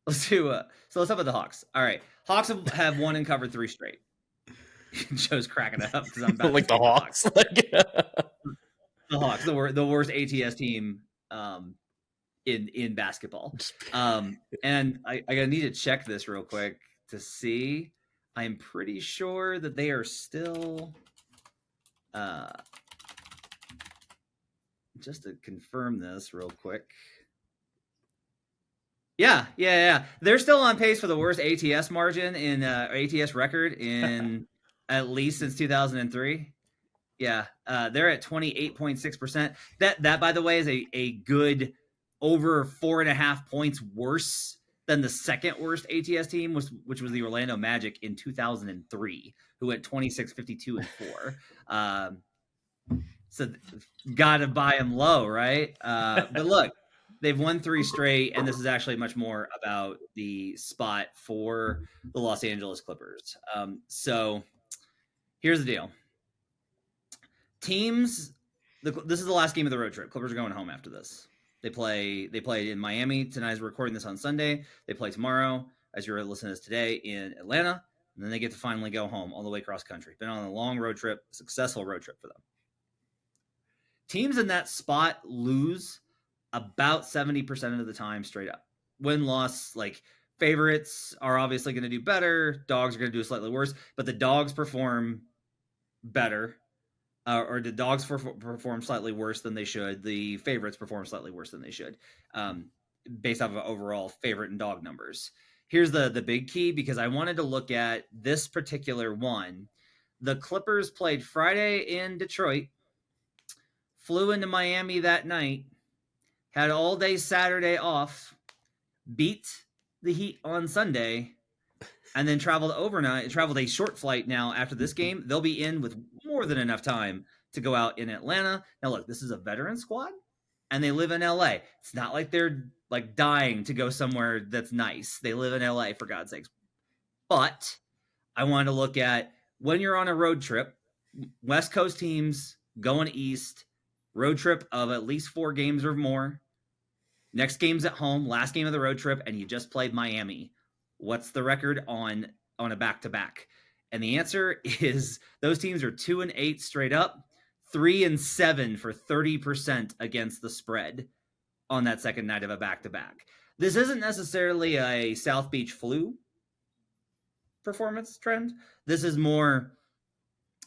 let's do. So let's talk about the Hawks. All right, Hawks have won and covered 3 straight. Joe's cracking it up because I'm about to Like the say the Hawks. Hawks. Like, The Hawks, the worst ATS team in basketball. And I gotta need to check this real quick to see. I'm pretty sure that they are still. Just to confirm this real quick. Yeah. They're still on pace for the worst ATS margin in ATS record in at least since 2003. Yeah, they're at 28.6%. That by the way is a good over 4.5 points worse than the second worst ATS team, which was the Orlando Magic in 2003, who went 26, 52, and 4. So gotta buy them low, right? But look, they've won 3 straight, and this is actually much more about the spot for the Los Angeles Clippers. So here's the deal. Teams, this is the last game of the road trip. Clippers are going home after this. They play in Miami tonight as we're recording this on Sunday. They play tomorrow, as you're listening to this today, in Atlanta. And then they get to finally go home all the way across country. Been on a long road trip, successful road trip for them. Teams in that spot lose about 70% of the time straight up. Win-loss, like favorites are obviously going to do better. Dogs are going to do slightly worse, but the dogs perform better. Or the dogs perform slightly worse than they should. The favorites perform slightly worse than they should, based off of overall favorite and dog numbers. Here's the big key, because I wanted to look at this particular one. The Clippers played Friday in Detroit, flew into Miami that night, had all day Saturday off, beat the Heat on Sunday, and then traveled a short flight now after this game. They'll be in with more than enough time to go out in Atlanta. Now, look, this is a veteran squad, and they live in LA. It's not like they're like dying to go somewhere that's nice. They live in LA, for God's sakes. But I wanted to look at when you're on a road trip, West Coast teams going east, road trip of at least 4 games or more. Next game's at home, last game of the road trip, and you just played Miami. What's the record on a back-to-back? And the answer is those teams are 2-8 straight up, 3-7 for 30% against the spread on that second night of a back-to-back. This isn't necessarily a South Beach flu performance trend. This is more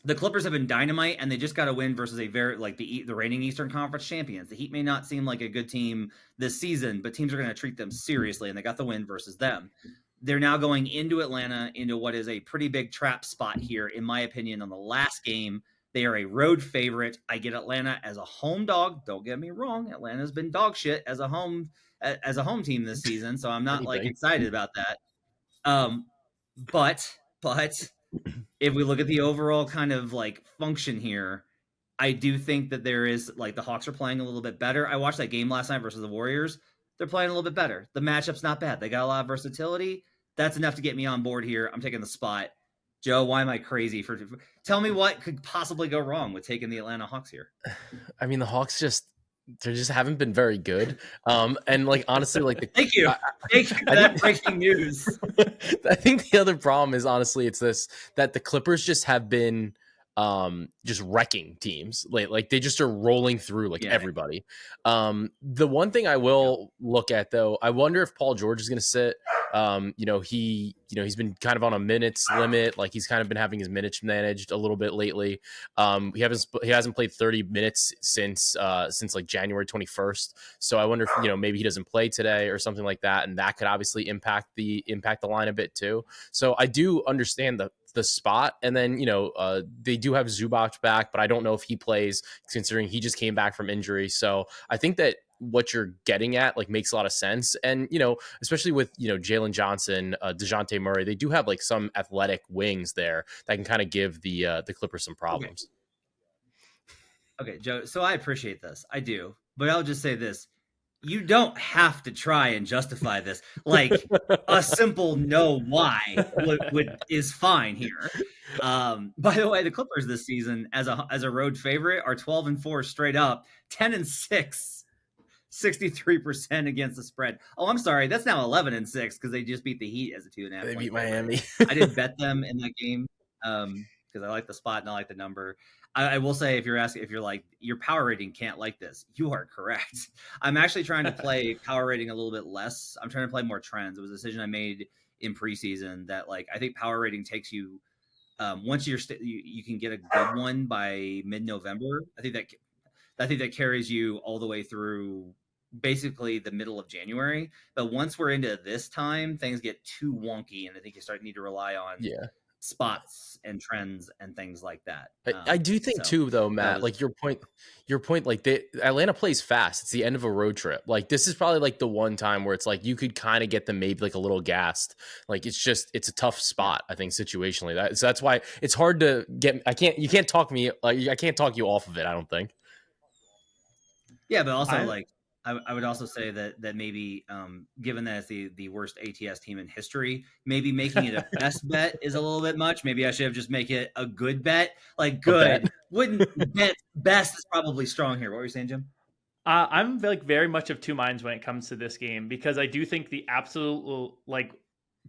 the Clippers have been dynamite, and they just got a win versus a very the reigning Eastern Conference champions. The Heat may not seem like a good team this season, but teams are going to treat them seriously, and they got the win versus them. They're now going into Atlanta, into what is a pretty big trap spot here, in my opinion. On the last game, they are a road favorite. I get Atlanta as a home dog. Don't get me wrong, Atlanta's been dog shit as a home team this season, so I'm not excited about that. But if we look at the overall kind of function here, I do think that there is the Hawks are playing a little bit better. I watched that game last night versus the Warriors. They're playing a little bit better. The matchup's not bad. They got a lot of versatility. That's enough to get me on board here. I'm taking the spot. Joe, why am I crazy for? Tell me what could possibly go wrong with taking the Atlanta Hawks here. I mean, the Hawks just haven't been very good. And honestly, thank you for that breaking news. I think the other problem is honestly, it's that the Clippers just have been just wrecking teams. Like they just are rolling through everybody. The one thing I will look at though, I wonder if Paul George is going to sit. He's been kind of on a minutes limit. He's kind of been having his minutes managed a little bit lately. He hasn't played 30 minutes since January 21st. So I wonder if, maybe he doesn't play today or something like that. And that could obviously impact the line a bit too. So I do understand the spot. And then, they do have Zubac back, but I don't know if he plays considering he just came back from injury. So I think that what you're getting at makes a lot of sense. And, especially with, Jalen Johnson, DeJounte Murray, they do have some athletic wings there that can kind of give the Clippers some problems. Okay, Joe. So I appreciate this. I do. But I'll just say this. You don't have to try and justify this. A simple no why is fine here. By the way, the Clippers this season as a road favorite are 12-4 straight up, 10-6 63% against the spread. Oh, I'm sorry. That's now 11-6 because they just beat the Heat as a 2.5. They beat Miami. I did bet them in that game because I like the spot and I like the number. I will say, if you're like, your power rating can't like this, you are correct. I'm actually trying to play power rating a little bit less. I'm trying to play more trends. It was a decision I made in preseason that, like, I think power rating takes you once you can get a good one by mid-November. I think that carries you all the way through basically the middle of January. But once we're into this time, things get too wonky, and I think you need to rely on spots and trends and things like that. I do think too, though, Matt, like your point, like Atlanta plays fast. It's the end of a road trip. Like, this is probably like the one time where it's like you could kind of get them maybe like a little gassed. Like, it's a tough spot, I think, situationally. That's why it's hard to get. You can't talk me. I can't talk you off of it, I don't think. Yeah, but also I would also say that maybe, given that it's the worst ATS team in history, maybe making it a best bet is a little bit much. Maybe I should have just make it a good bet. Like, good wouldn't bet. Best is probably strong here. What were you saying, Jim? I'm like very much of two minds when it comes to this game, because I do think the absolute, like,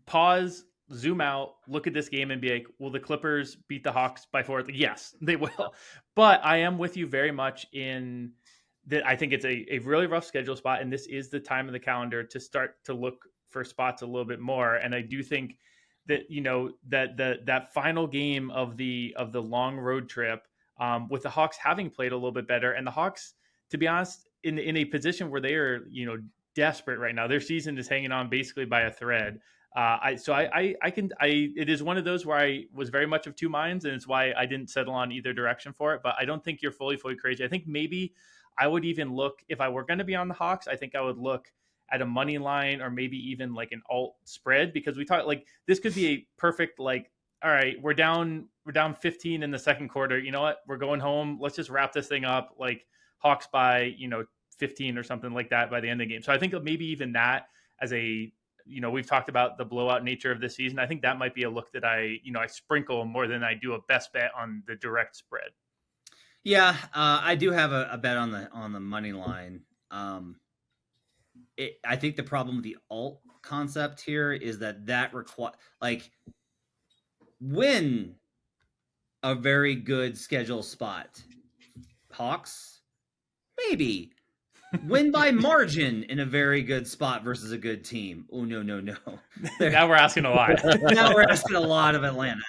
pause, zoom out, look at this game and be like, will the Clippers beat the Hawks by 4? Yes, they will. But I am with you very much in that I think it's a really rough schedule spot, and this is the time of the calendar to start to look for spots a little bit more. And I do think that, that final game of the long road trip, with the Hawks having played a little bit better, and the Hawks, to be honest, in a position where they are, desperate right now. Their season is hanging on basically by a thread. It is one of those where I was very much of two minds, and it's why I didn't settle on either direction for it. But I don't think you're fully crazy. I think maybe I would even look, if I were going to be on the Hawks, I think I would look at a money line or maybe even like an alt spread, because we talked like this could be a perfect, like, all right, we're down 15 in the second quarter. You know what? We're going home. Let's just wrap this thing up. Like, Hawks by, 15 or something like that by the end of the game. So I think maybe even that as a, we've talked about the blowout nature of this season. I think that might be a look that I sprinkle more than I do a best bet on the direct spread. Yeah, I do have a bet on the money line. I think the problem with the alt concept here is that win a very good schedule spot. Hawks, maybe. Win by margin in a very good spot versus a good team. Oh, no. Now we're asking a lot. Now we're asking a lot of Atlanta.